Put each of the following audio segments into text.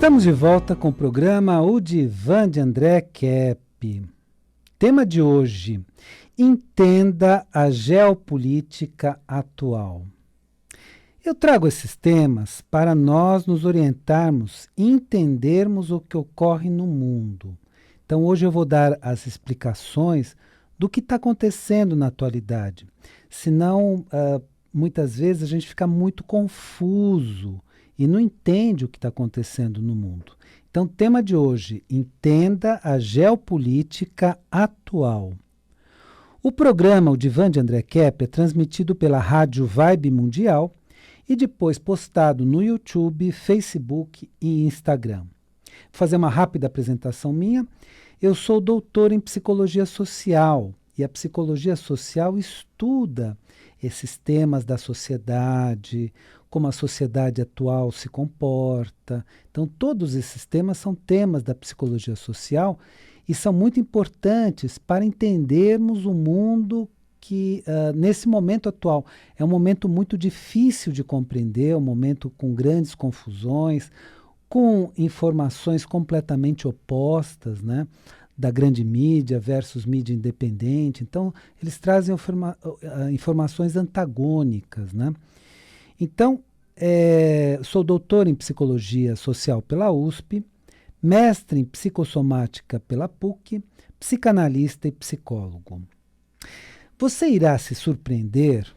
Estamos de volta com o programa O Divã de André Kepp. Tema de hoje: entenda a geopolítica atual. Eu trago esses temas para nós nos orientarmos e entendermos o que ocorre no mundo. Então hoje eu vou dar as explicações do que está acontecendo na atualidade. Senão, muitas vezes a gente fica muito confuso e não entende o que está acontecendo no mundo. Então, o tema de hoje: entenda a geopolítica atual. O programa O Divã de André Kepp é transmitido pela Rádio Vibe Mundial e depois postado no YouTube, Facebook e Instagram. Vou fazer uma rápida apresentação minha. Eu sou doutor em Psicologia Social e a Psicologia Social estuda esses temas da sociedade, como a sociedade atual se comporta. Então, todos esses temas são temas da Psicologia Social e são muito importantes para entendermos o mundo que, nesse momento atual, é um momento muito difícil de compreender, um momento com grandes confusões, com informações completamente opostas, né? Da grande mídia versus mídia independente. Então, eles trazem informações antagônicas, né? Então, sou doutor em Psicologia Social pela USP, mestre em Psicossomática pela PUC, psicanalista e psicólogo. Você irá se surpreender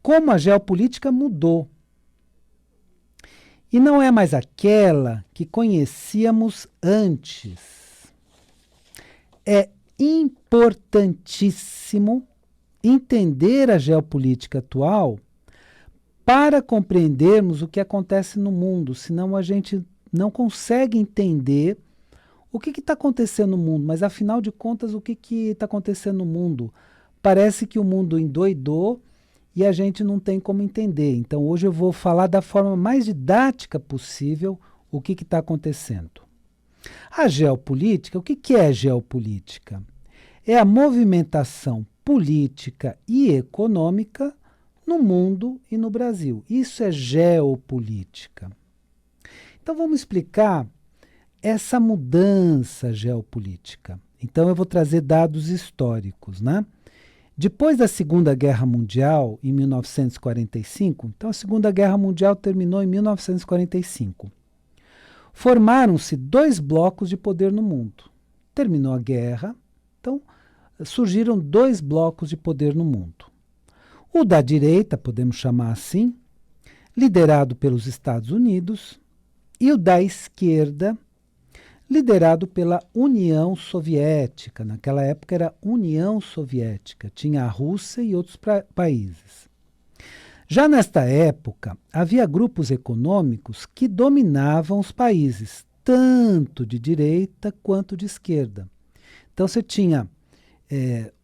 como a geopolítica mudou. E não é mais aquela que conhecíamos antes. É importantíssimo entender a geopolítica atual para compreendermos o que acontece no mundo, senão a gente não consegue entender o que está acontecendo no mundo. Mas, afinal de contas, o que está acontecendo no mundo? Parece que o mundo endoidou e a gente não tem como entender. Então, hoje eu vou falar da forma mais didática possível o que está acontecendo. A geopolítica, o que é geopolítica? É a movimentação política e econômica no mundo e no Brasil. Isso é geopolítica. Então, vamos explicar essa mudança geopolítica. Então, eu vou trazer dados históricos, né? Depois da Segunda Guerra Mundial, em 1945, então a Segunda Guerra Mundial terminou em 1945. Formaram-se dois blocos de poder no mundo. Terminou a guerra, então surgiram dois blocos de poder no mundo. O da direita, podemos chamar assim, liderado pelos Estados Unidos, e o da esquerda, liderado pela União Soviética. Naquela época era União Soviética, tinha a Rússia e outros países. Já nesta época, havia grupos econômicos que dominavam os países, tanto de direita quanto de esquerda. Então você tinha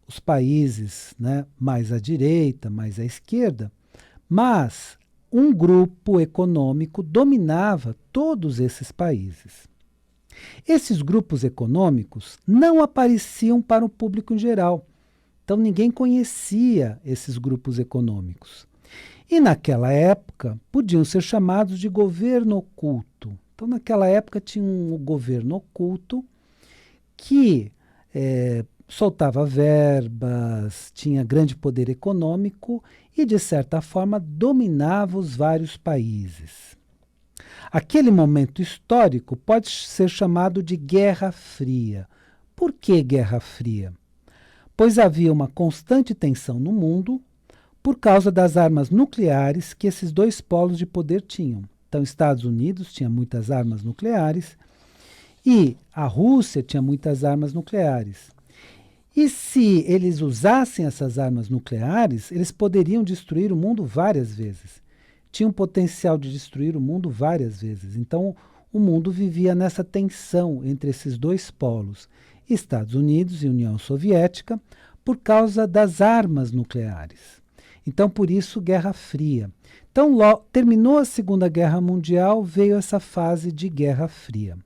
os países, né, mais à direita, mais à esquerda, mas um grupo econômico dominava todos esses países. Esses grupos econômicos não apareciam para o público em geral. Então ninguém conhecia esses grupos econômicos. E naquela época podiam ser chamados de governo oculto. Então naquela época tinha um governo oculto que soltava verbas, tinha grande poder econômico e, de certa forma, dominava os vários países. Aquele momento histórico pode ser chamado de Guerra Fria. Por que Guerra Fria? Pois havia uma constante tensão no mundo por causa das armas nucleares que esses dois polos de poder tinham. Então, Estados Unidos tinha muitas armas nucleares e a Rússia tinha muitas armas nucleares. E se eles usassem essas armas nucleares, eles poderiam destruir o mundo várias vezes. Tinham potencial de destruir o mundo várias vezes. Então, o mundo vivia nessa tensão entre esses dois polos, Estados Unidos e União Soviética, por causa das armas nucleares. Então, por isso, Guerra Fria. Então, terminou a Segunda Guerra Mundial, veio essa fase de Guerra Fria.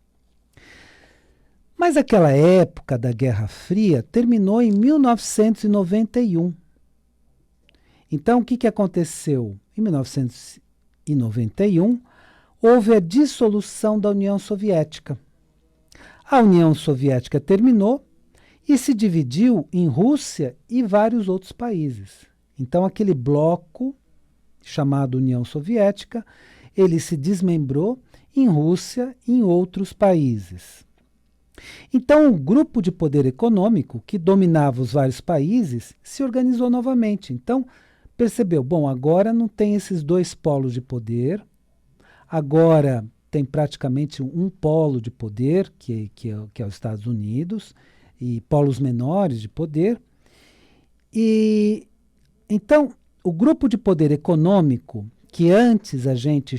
Mas aquela época da Guerra Fria terminou em 1991. Então, o que aconteceu? Em 1991, houve a dissolução da União Soviética. A União Soviética terminou e se dividiu em Rússia e vários outros países. Então, aquele bloco chamado União Soviética, ele se desmembrou em Rússia e em outros países. Então, o grupo de poder econômico que dominava os vários países se organizou novamente. Então, percebeu, bom, agora não tem esses dois polos de poder, agora tem praticamente um polo de poder, que é os Estados Unidos, e polos menores de poder. E então, o grupo de poder econômico, que antes a gente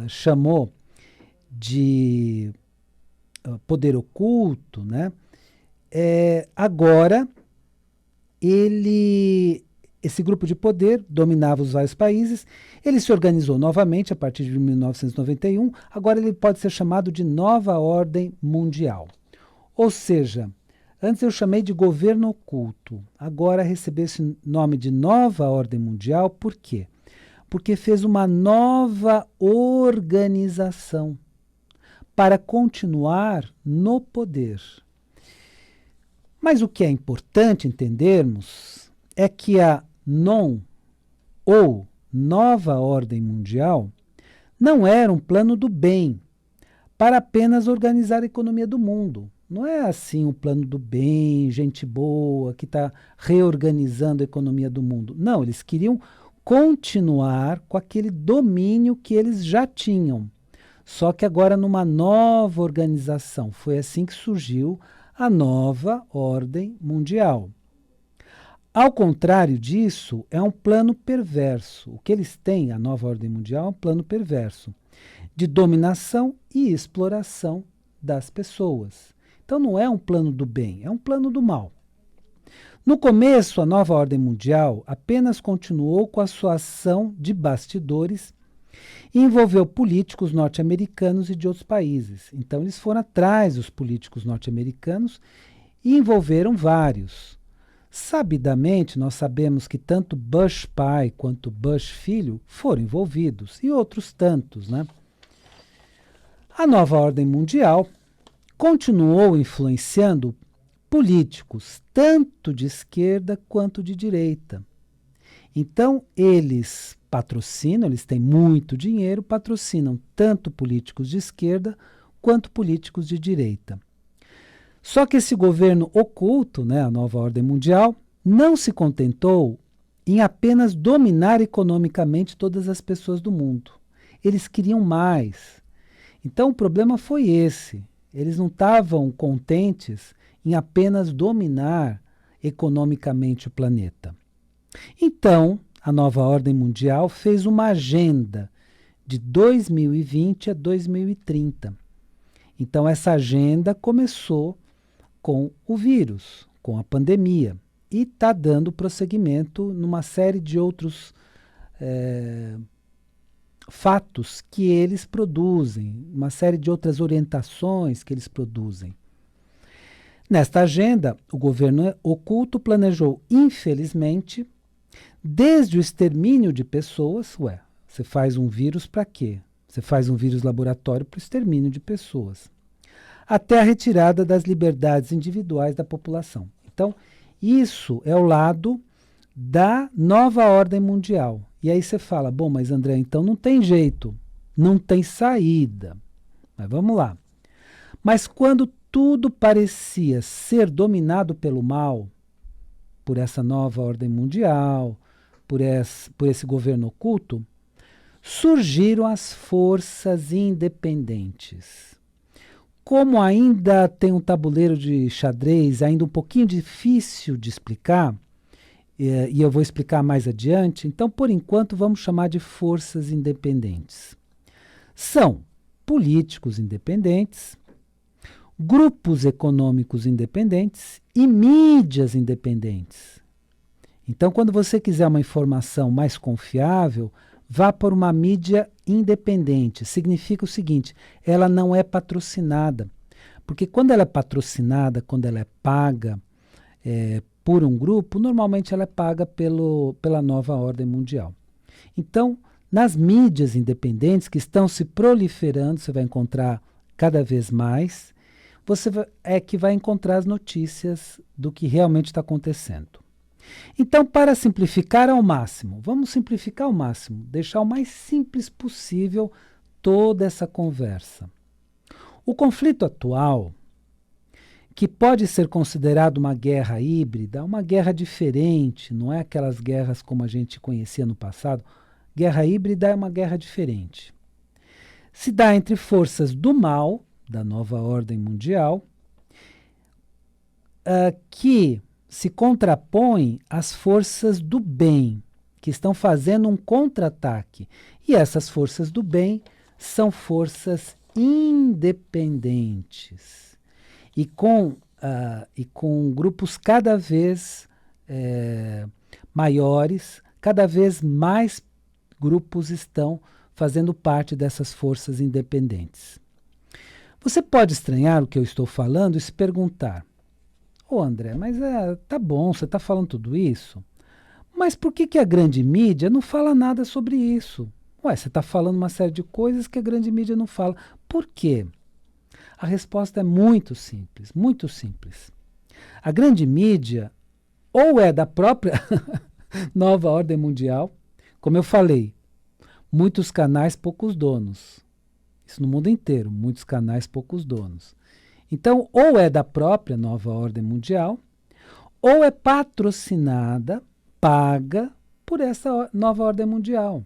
chamou de poder oculto, né? Agora, esse grupo de poder dominava os vários países, ele se organizou novamente a partir de 1991, agora ele pode ser chamado de Nova Ordem Mundial. Ou seja, antes eu chamei de governo oculto, agora recebeu esse nome de Nova Ordem Mundial, por quê? Porque fez uma nova organização para continuar no poder. Mas o que é importante entendermos é que a ou Nova Ordem Mundial não era um plano do bem para apenas organizar a economia do mundo. Não é assim um plano do bem, gente boa, que está reorganizando a economia do mundo. Não, eles queriam continuar com aquele domínio que eles já tinham. Só que agora numa nova organização. Foi assim que surgiu a Nova Ordem Mundial. Ao contrário disso, é um plano perverso. O que eles têm, a Nova Ordem Mundial, é um plano perverso de dominação e exploração das pessoas. Então não é um plano do bem, é um plano do mal. No começo, a Nova Ordem Mundial apenas continuou com a sua ação de bastidores e envolveu políticos norte-americanos e de outros países. Então eles foram atrás dos políticos norte-americanos e envolveram vários. Sabidamente, nós sabemos que tanto Bush pai quanto Bush filho foram envolvidos, e outros tantos, né? A Nova Ordem Mundial continuou influenciando políticos, tanto de esquerda quanto de direita. Então, eles patrocinam, eles têm muito dinheiro, patrocinam tanto políticos de esquerda quanto políticos de direita. Só que esse governo oculto, né, a Nova Ordem Mundial, não se contentou em apenas dominar economicamente todas as pessoas do mundo. Eles queriam mais. Então o problema foi esse. Eles não estavam contentes em apenas dominar economicamente o planeta. Então, a Nova Ordem Mundial fez uma agenda de 2020 a 2030. Então essa agenda começou com o vírus, com a pandemia, e está dando prosseguimento numa série de outros fatos que eles produzem, uma série de outras orientações que eles produzem. Nesta agenda, o governo oculto planejou, infelizmente, desde o extermínio de pessoas. Você faz um vírus para quê? Você faz um vírus laboratório para o extermínio de pessoas, até a retirada das liberdades individuais da população. Então, isso é o lado da Nova Ordem Mundial. E aí você fala, bom, mas André, então não tem jeito, não tem saída. Mas vamos lá. Mas quando tudo parecia ser dominado pelo mal, por essa Nova Ordem Mundial, por esse governo oculto, surgiram as forças independentes. Como ainda tem um tabuleiro de xadrez, ainda um pouquinho difícil de explicar, e eu vou explicar mais adiante, então, por enquanto, vamos chamar de forças independentes. São políticos independentes, grupos econômicos independentes e mídias independentes. Então, quando você quiser uma informação mais confiável, vá por uma mídia independente. Significa o seguinte, ela não é patrocinada. Porque quando ela é patrocinada, quando ela é paga por um grupo, normalmente ela é paga pela Nova Ordem Mundial. Então, Nas mídias independentes que estão se proliferando, você vai encontrar cada vez mais, é que vai encontrar as notícias do que realmente está acontecendo. Então, para simplificar ao máximo, vamos simplificar ao máximo, deixar o mais simples possível toda essa conversa. O conflito atual, que pode ser considerado uma guerra híbrida, uma guerra diferente, não é aquelas guerras como a gente conhecia no passado. Guerra híbrida é uma guerra diferente. Se dá entre forças do mal, da nova ordem mundial, que se contrapõem às forças do bem, que estão fazendo um contra-ataque. E essas forças do bem são forças independentes e com grupos cada vez maiores, cada vez mais grupos estão fazendo parte dessas forças independentes. Você pode estranhar o que eu estou falando e se perguntar: ô André, mas tá bom, você está falando tudo isso, mas por que a grande mídia não fala nada sobre isso? Ué, você está falando uma série de coisas que a grande mídia não fala. Por quê? A resposta é muito simples, muito simples. A grande mídia ou é da própria nova ordem mundial, como eu falei, muitos canais, poucos donos. Isso no mundo inteiro, muitos canais, poucos donos. Então, ou é da própria nova ordem mundial, ou é patrocinada, paga por essa nova ordem mundial.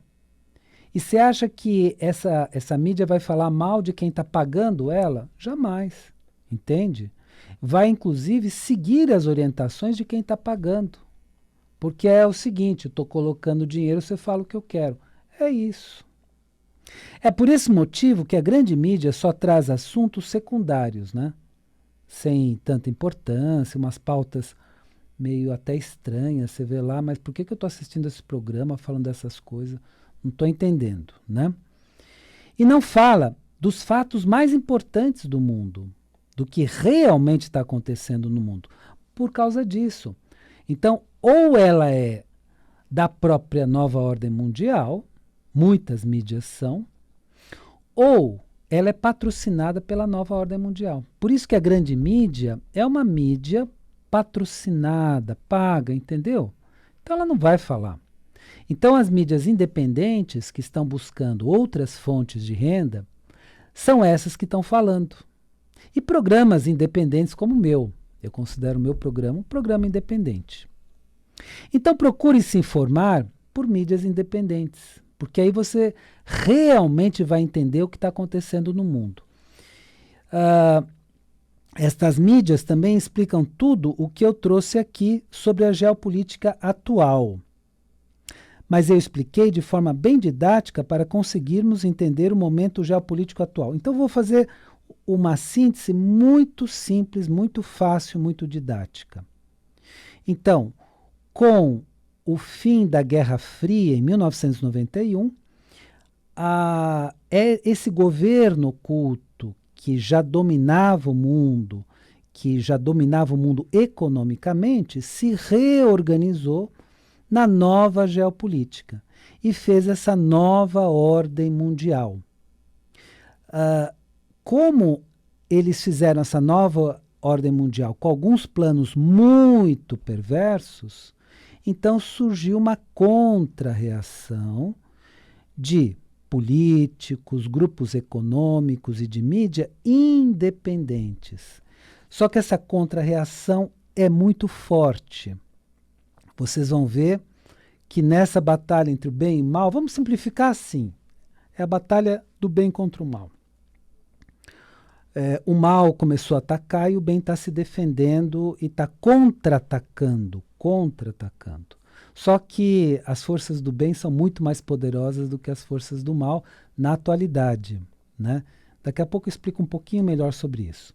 E você acha que essa mídia vai falar mal de quem está pagando ela? Jamais, entende? Vai, inclusive, seguir as orientações de quem está pagando. Porque é o seguinte, eu estou colocando dinheiro, você fala o que eu quero. É isso. É por esse motivo que a grande mídia só traz assuntos secundários, né? Sem tanta importância, umas pautas meio até estranhas, você vê lá, mas por que eu estou assistindo esse programa falando dessas coisas? Não estou entendendo, né? E não fala dos fatos mais importantes do mundo, do que realmente está acontecendo no mundo, por causa disso. Então, ou ela é da própria nova ordem mundial, muitas mídias são, ou ela é patrocinada pela nova ordem mundial. Por isso que a grande mídia é uma mídia patrocinada, paga, entendeu? Então ela não vai falar. Então as mídias independentes que estão buscando outras fontes de renda são essas que estão falando. E programas independentes como o meu. Eu considero o meu programa um programa independente. Então procure se informar por mídias independentes, porque aí você realmente vai entender o que está acontecendo no mundo. Estas mídias também explicam tudo o que eu trouxe aqui sobre a geopolítica atual. Mas eu expliquei de forma bem didática para conseguirmos entender o momento geopolítico atual. Então vou fazer uma síntese muito simples, muito fácil, muito didática. Então, com o fim da Guerra Fria, em 1991, esse governo oculto que já dominava o mundo, economicamente, se reorganizou na nova geopolítica e fez essa nova ordem mundial. Como eles fizeram essa nova ordem mundial com alguns planos muito perversos, então surgiu uma contra-reação de políticos, grupos econômicos e de mídia independentes. Só que essa contra-reação é muito forte. Vocês vão ver que nessa batalha entre o bem e o mal, vamos simplificar assim, é a batalha do bem contra o mal. O mal começou a atacar e o bem está se defendendo e está contra-atacando. Só que as forças do bem são muito mais poderosas do que as forças do mal na atualidade, né? Daqui a pouco eu explico um pouquinho melhor sobre isso.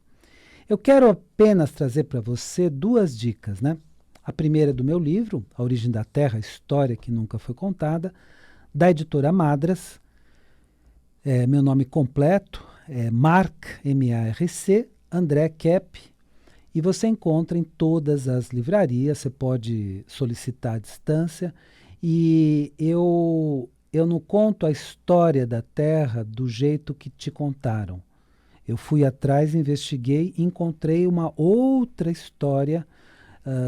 Eu quero apenas trazer para você duas dicas, né? A primeira é do meu livro, A Origem da Terra, História que Nunca Foi Contada, da editora Madras. Meu nome completo é Marc, M-A-R-C, André Kepp, e você encontra em todas as livrarias, você pode solicitar à distância, e eu eu não conto a história da Terra do jeito que te contaram. Eu fui atrás, investiguei, encontrei uma outra história,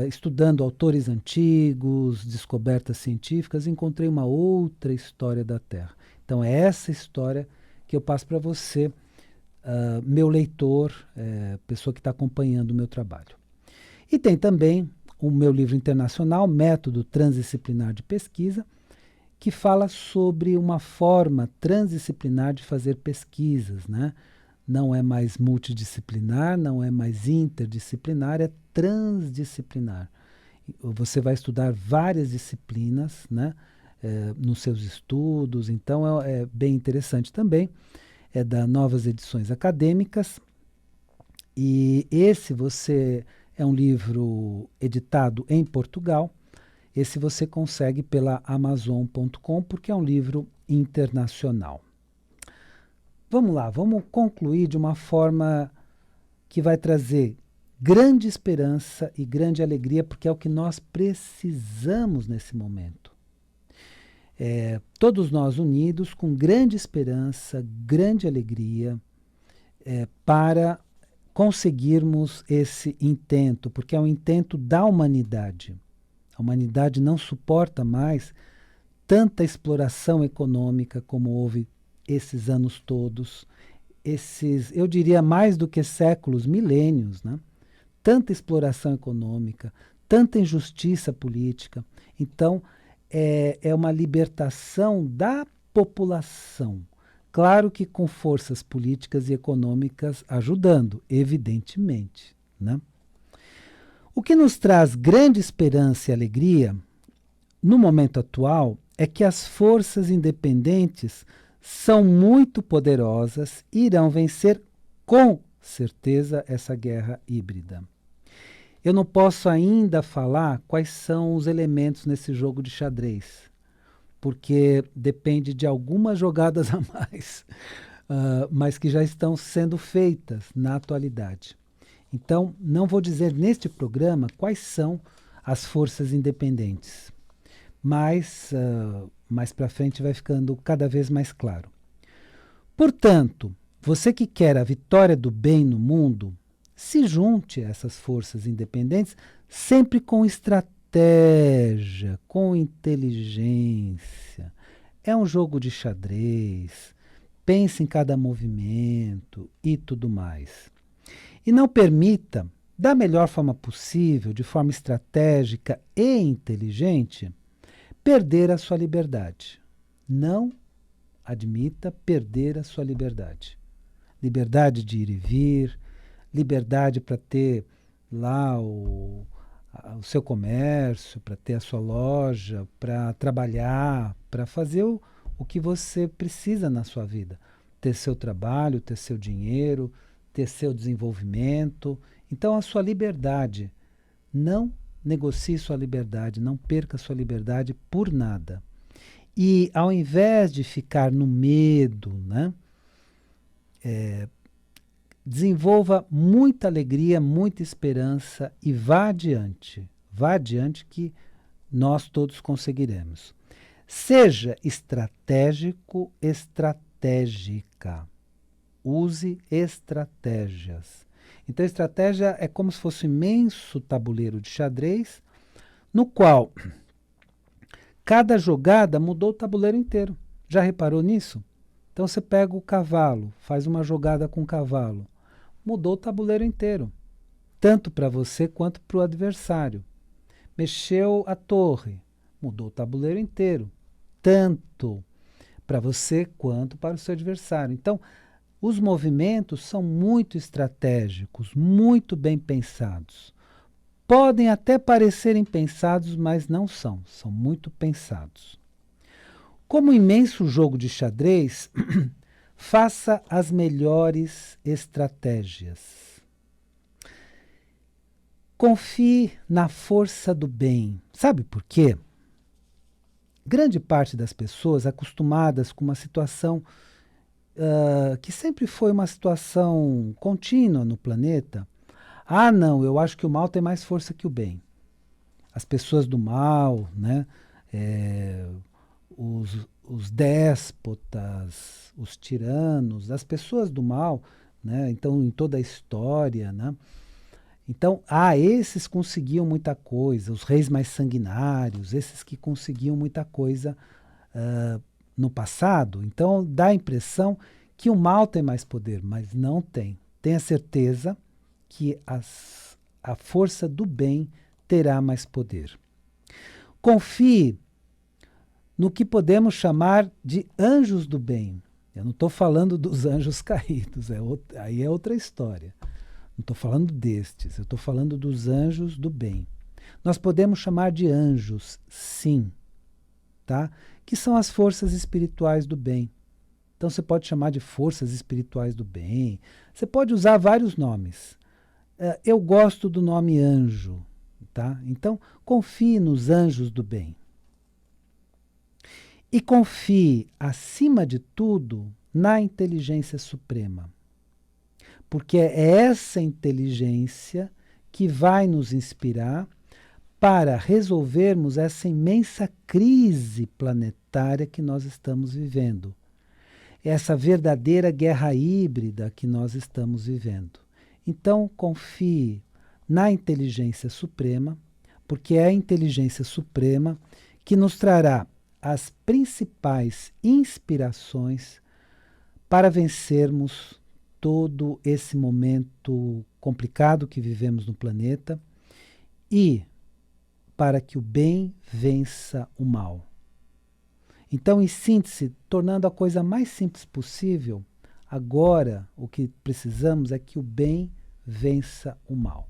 estudando autores antigos, descobertas científicas, encontrei uma outra história da Terra. Então é essa história que eu passo para você, meu leitor, pessoa que está acompanhando o meu trabalho. E tem também o meu livro internacional, Método Transdisciplinar de Pesquisa, que fala sobre uma forma transdisciplinar de fazer pesquisas, né? Não é mais multidisciplinar, não é mais interdisciplinar, é transdisciplinar. Você vai estudar várias disciplinas, né, nos seus estudos, então é bem interessante também. É da Novas Edições Acadêmicas. E é um livro editado em Portugal. Esse você consegue pela Amazon.com, porque é um livro internacional. Vamos lá, vamos concluir de uma forma que vai trazer grande esperança e grande alegria, porque é o que nós precisamos nesse momento. Todos nós unidos com grande esperança, grande alegria, para conseguirmos esse intento, porque é um intento da humanidade. A humanidade não suporta mais tanta exploração econômica como houve esses anos todos, eu diria mais do que séculos, milênios, né? Tanta exploração econômica, tanta injustiça política. Então, é uma libertação da população. Claro que com forças políticas e econômicas ajudando, evidentemente, né? O que nos traz grande esperança e alegria, no momento atual, é que as forças independentes são muito poderosas e irão vencer com certeza essa guerra híbrida. Eu não posso ainda falar quais são os elementos nesse jogo de xadrez, porque depende de algumas jogadas a mais, mas que já estão sendo feitas na atualidade. Então, não vou dizer neste programa quais são as forças independentes, mas mais para frente vai ficando cada vez mais claro. Portanto, você que quer a vitória do bem no mundo, se junte a essas forças independentes sempre com estratégia, com inteligência. É um jogo de xadrez, pense em cada movimento e tudo mais. E não permita, da melhor forma possível, de forma estratégica e inteligente, perder a sua liberdade. Não admita perder a sua liberdade. Liberdade de ir e vir, liberdade para ter lá o seu comércio, para ter a sua loja, para trabalhar, para fazer o que você precisa na sua vida. Ter seu trabalho, ter seu dinheiro, ter seu desenvolvimento. Então, a sua liberdade. Não negocie sua liberdade, não perca sua liberdade por nada. E ao invés de ficar no medo, né, desenvolva muita alegria, muita esperança e vá adiante. Vá adiante que nós todos conseguiremos. Seja estratégico, estratégica. Use estratégias. Então, estratégia é como se fosse um imenso tabuleiro de xadrez, no qual cada jogada mudou o tabuleiro inteiro. Já reparou nisso? Então, você pega o cavalo, faz uma jogada com o cavalo. Mudou o tabuleiro inteiro, tanto para você quanto para o adversário. Mexeu a torre, mudou o tabuleiro inteiro, tanto para você quanto para o seu adversário. Então, os movimentos são muito estratégicos, muito bem pensados. Podem até parecerem pensados, mas não são. São muito pensados. Como imenso jogo de xadrez, faça as melhores estratégias. Confie na força do bem. Sabe por quê? Grande parte das pessoas acostumadas com uma situação que sempre foi uma situação contínua no planeta. Ah, não, eu acho que o mal tem mais força que o bem. As pessoas do mal, né, os déspotas, os tiranos, as pessoas do mal, né? Então, em toda a história, né? Então, esses conseguiam muita coisa, os reis mais sanguinários, esses que conseguiam muita coisa no passado. Então, dá a impressão que o mal tem mais poder, mas não tem. Tenha certeza que a força do bem terá mais poder. Confie no que podemos chamar de anjos do bem. Eu não estou falando dos anjos caídos, aí é outra história. Não estou falando destes, eu estou falando dos anjos do bem. Nós podemos chamar de anjos, sim, tá? Que são as forças espirituais do bem. Então você pode chamar de forças espirituais do bem, você pode usar vários nomes. Eu gosto do nome anjo, tá? Então confie nos anjos do bem. E confie, acima de tudo, na inteligência suprema. Porque é essa inteligência que vai nos inspirar para resolvermos essa imensa crise planetária que nós estamos vivendo. Essa verdadeira guerra híbrida que nós estamos vivendo. Então, confie na inteligência suprema, porque é a inteligência suprema que nos trará as principais inspirações para vencermos todo esse momento complicado que vivemos no planeta e para que o bem vença o mal. Então, em síntese, tornando a coisa mais simples possível, agora o que precisamos é que o bem vença o mal.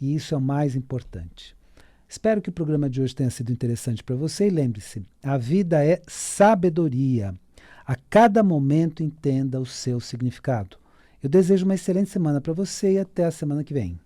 E isso é o mais importante. Espero que o programa de hoje tenha sido interessante para você e lembre-se, a vida é sabedoria. A cada momento entenda o seu significado. Eu desejo uma excelente semana para você e até a semana que vem.